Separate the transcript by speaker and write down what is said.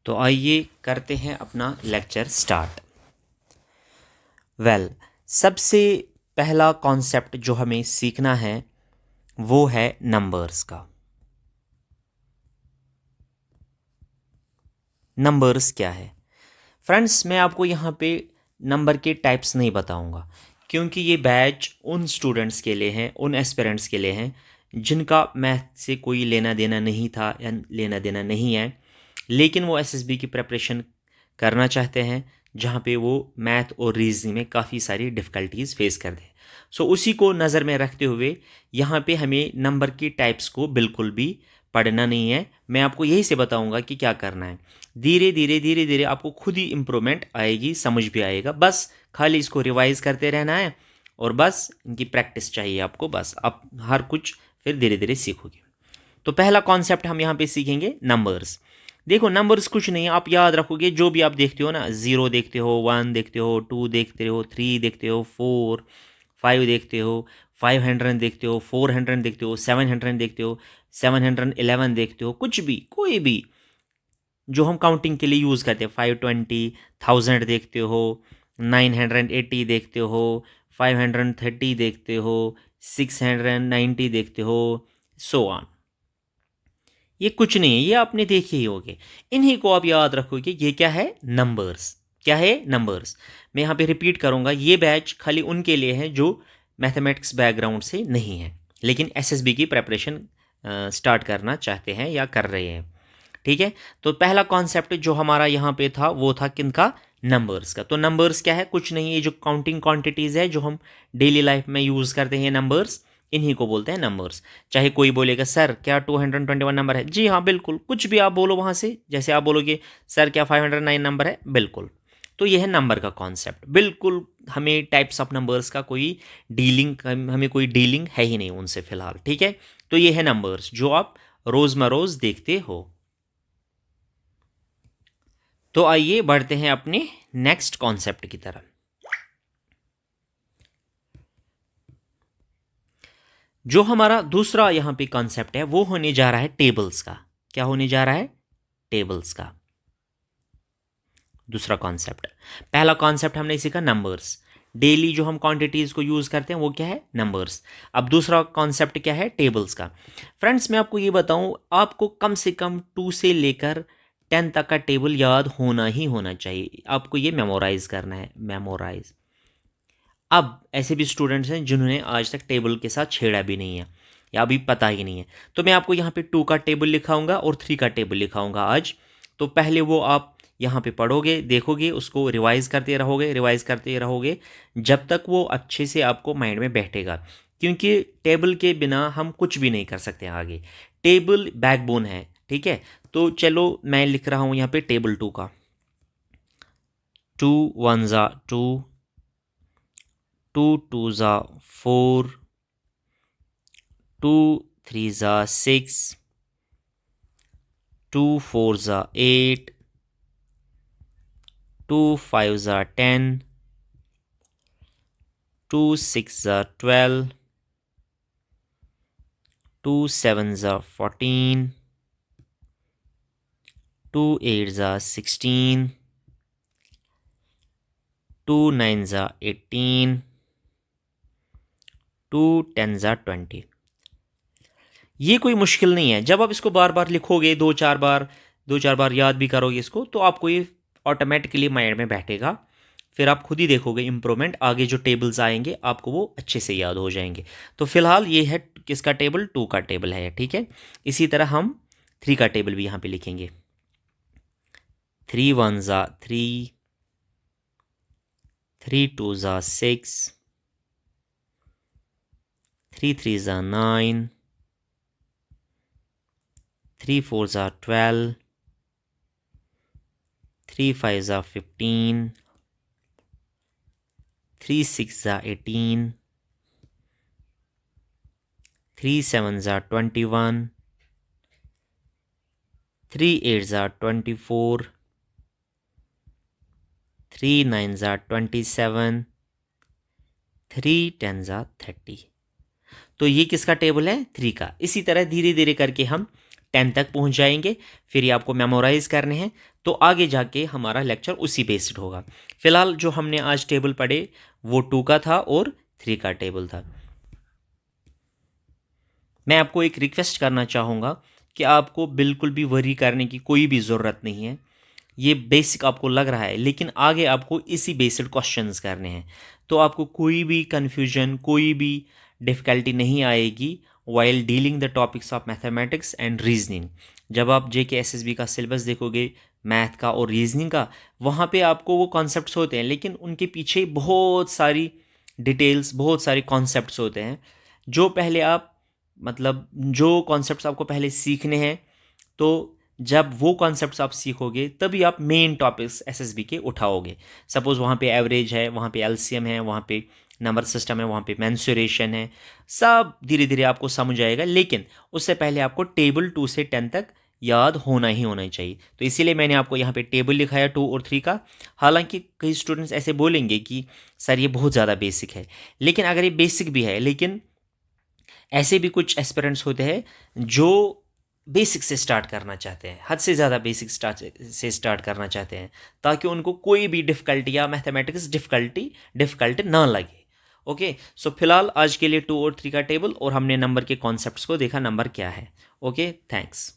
Speaker 1: तो आइए करते हैं अपना लेक्चर स्टार्ट। सबसे पहला कॉन्सेप्ट जो हमें सीखना है वो है नंबर्स का। नंबर्स क्या है फ्रेंड्स? मैं आपको यहाँ पे नंबर के टाइप्स नहीं बताऊँगा क्योंकि ये बैच उन स्टूडेंट्स के लिए हैं, उन एस्पिरेंट्स के लिए हैं जिनका मैथ से कोई लेना देना नहीं था या लेना देना नहीं है, लेकिन वो एसएसबी की प्रिपरेशन करना चाहते हैं जहाँ पे वो मैथ और रीजनिंग में काफ़ी सारी डिफ़िकल्टीज फेस करते हैं। सो उसी को नज़र में रखते हुए यहाँ पे हमें नंबर की टाइप्स को बिल्कुल भी पढ़ना नहीं है। मैं आपको यही से बताऊंगा कि क्या करना है। धीरे धीरे आपको खुद ही इम्प्रूवमेंट आएगी, समझ भी आएगा। बस खाली इसको रिवाइज करते रहना है और बस इनकी प्रैक्टिस चाहिए आपको। बस आप हर कुछ फिर धीरे धीरे सीखोगे। तो पहला कॉन्सेप्ट हम यहाँ पे सीखेंगे नंबर्स। देखो नंबर्स कुछ नहीं है, आप याद रखोगे जो भी आप देखते हो ना, 0 देखते हो, 1 देखते हो, 2 देखते हो, 3 देखते हो, 4 5 देखते हो, 500 देखते हो, 400 देखते हो, 700 देखते हो, 711 देखते हो, कुछ भी कोई भी जो हम काउंटिंग के लिए यूज़ करते हैं, 520 1000 देखते हो, 980 देखते हो, 530 देखते हो, 690 देखते हो, सो ऑन। ये कुछ नहीं है, ये आपने देखे ही होंगे। इन्हीं को आप याद रखोगे। ये क्या है? नंबर्स। क्या है? नंबर्स। मैं यहाँ पे रिपीट करूँगा, ये बैच खाली उनके लिए है जो मैथमेटिक्स बैकग्राउंड से नहीं है लेकिन एसएसबी की प्रेपरेशन स्टार्ट करना चाहते हैं या कर रहे हैं। ठीक है, तो पहला कॉन्सेप्ट जो हमारा यहाँ पे था वो था किनका? नंबर्स का। तो नंबर्स क्या है? कुछ नहीं, ये जो काउंटिंग क्वांटिटीज़ है जो हम डेली लाइफ में यूज़ करते हैं नंबर्स, इन्हीं को बोलते हैं नंबर्स। चाहे कोई बोलेगा सर क्या 221 नंबर है, जी हाँ बिल्कुल, कुछ भी आप बोलो वहाँ से। जैसे आप बोलोगे सर क्या 509 नंबर है, बिल्कुल। तो यह है नंबर का कॉन्सेप्ट। बिल्कुल हमें टाइप्स ऑफ नंबर्स का कोई डीलिंग, हमें कोई डीलिंग है ही नहीं उनसे फिलहाल। ठीक है, तो ये है नंबर्स जो आप रोज़मरोज़ देखते हो। तो आइए बढ़ते हैं अपने नेक्स्ट कॉन्सेप्ट की तरफ। जो हमारा दूसरा यहाँ पे कॉन्सेप्ट है वो होने जा रहा है टेबल्स का। क्या होने जा रहा है? टेबल्स का दूसरा कॉन्सेप्ट। पहला कॉन्सेप्ट हमने सीखा नंबर्स, डेली जो हम क्वांटिटीज को यूज करते हैं वो क्या है? नंबर्स। अब दूसरा कॉन्सेप्ट क्या है? टेबल्स का। फ्रेंड्स मैं आपको ये बताऊं, आपको कम से कम 2 से लेकर 10 तक का टेबल याद होना ही होना चाहिए। आपको ये मेमोराइज करना है, मेमोराइज। अब ऐसे भी स्टूडेंट्स हैं जिन्होंने आज तक टेबल के साथ छेड़ा भी नहीं है या अभी पता ही नहीं है, तो मैं आपको यहाँ पे 2 का टेबल लिखाऊंगा और 3 का टेबल लिखाऊंगा आज। तो पहले वो आप यहाँ पे पढ़ोगे, देखोगे, उसको रिवाइज करते रहोगे, रिवाइज करते रहोगे जब तक वो अच्छे से आपको माइंड में बैठेगा, क्योंकि टेबल के बिना हम कुछ भी नहीं कर सकते आगे। टेबल बैकबोन है। ठीक है, तो चलो मैं लिख रहा हूँ यहाँ पे टेबल 2 का। 2 1 2, 2 2 4, 2 3 6, 2 4 8, 2 5 10, 2 6 12, 2 7 14, 2 8 16, 2 9 18, 2 10 20। ये कोई मुश्किल नहीं है। जब आप इसको बार बार लिखोगे, दो चार बार याद भी करोगे इसको, तो आपको ये ऑटोमेटिकली माइंड में बैठेगा। फिर आप खुद ही देखोगे इम्प्रूवमेंट, आगे जो टेबल्स आएंगे आपको वो अच्छे से याद हो जाएंगे। तो फिलहाल ये है किसका टेबल? 2 का टेबल है। ठीक है, इसी तरह हम 3 का टेबल भी यहाँ पे लिखेंगे। 3 1 3, 3 2 6, 3 3 9, 3 4 12, 3 5 15, 3 6 18, 3 7 21, 3 8 24, 3 9 27, 3 10 30। तो ये किसका टेबल है? 3 का। इसी तरह धीरे धीरे करके हम 10 तक पहुंच जाएंगे, फिर ये आपको मेमोराइज करने हैं, तो आगे जाके हमारा लेक्चर उसी बेस्ड होगा। फिलहाल जो हमने आज टेबल पढ़े वो 2 का था और 3 का टेबल था। मैं आपको एक रिक्वेस्ट करना चाहूँगा कि आपको बिल्कुल भी वरी करने की कोई भी ज़रूरत नहीं है। ये बेसिक आपको लग रहा है, लेकिन आगे आपको इसी बेस्ड क्वेश्चंस करने हैं, तो आपको कोई भी कन्फ्यूजन, कोई भी डिफ़िकल्टी नहीं आएगी while dealing the topics of mathematics and reasoning. जब आप JK SSB का सिलेबस देखोगे मैथ का और रीजनिंग का, वहाँ पे आपको वो कॉन्सेप्ट्स होते हैं, लेकिन उनके पीछे बहुत सारी डिटेल्स, बहुत सारे कॉन्सेप्ट्स होते हैं, जो पहले आप मतलब जो कॉन्सेप्ट्स आपको पहले सीखने हैं। तो जब वो कॉन्सेप्ट्स आप सीखोगे तभी आप मेन टॉपिक्स SSB के उठाओगे। सपोज़ वहाँ पे एवरेज है, वहाँ पे LCM है, वहाँ पे नंबर सिस्टम है, वहाँ पे मेंसुरेशन है, सब धीरे धीरे आपको समझ आएगा, लेकिन उससे पहले आपको टेबल 2 से 10 तक याद होना ही होना चाहिए। तो इसीलिए मैंने आपको यहाँ पे टेबल लिखाया 2 और 3 का। हालांकि कई स्टूडेंट्स ऐसे बोलेंगे कि सर ये बहुत ज़्यादा बेसिक है, लेकिन अगर ये बेसिक भी है, लेकिन ऐसे भी कुछ एस्पिरेंट्स होते हैं जो बेसिक से स्टार्ट करना चाहते हैं, हद से ज़्यादा बेसिक से स्टार्ट करना चाहते हैं, ताकि उनको कोई भी डिफ़िकल्टी या मैथमेटिक्स डिफ़िकल्ट ना लगे। ओके, सो फिलहाल आज के लिए 2 और 3 का टेबल और हमने नंबर के कॉन्सेप्ट्स को देखा, नंबर क्या है। Okay, thanks.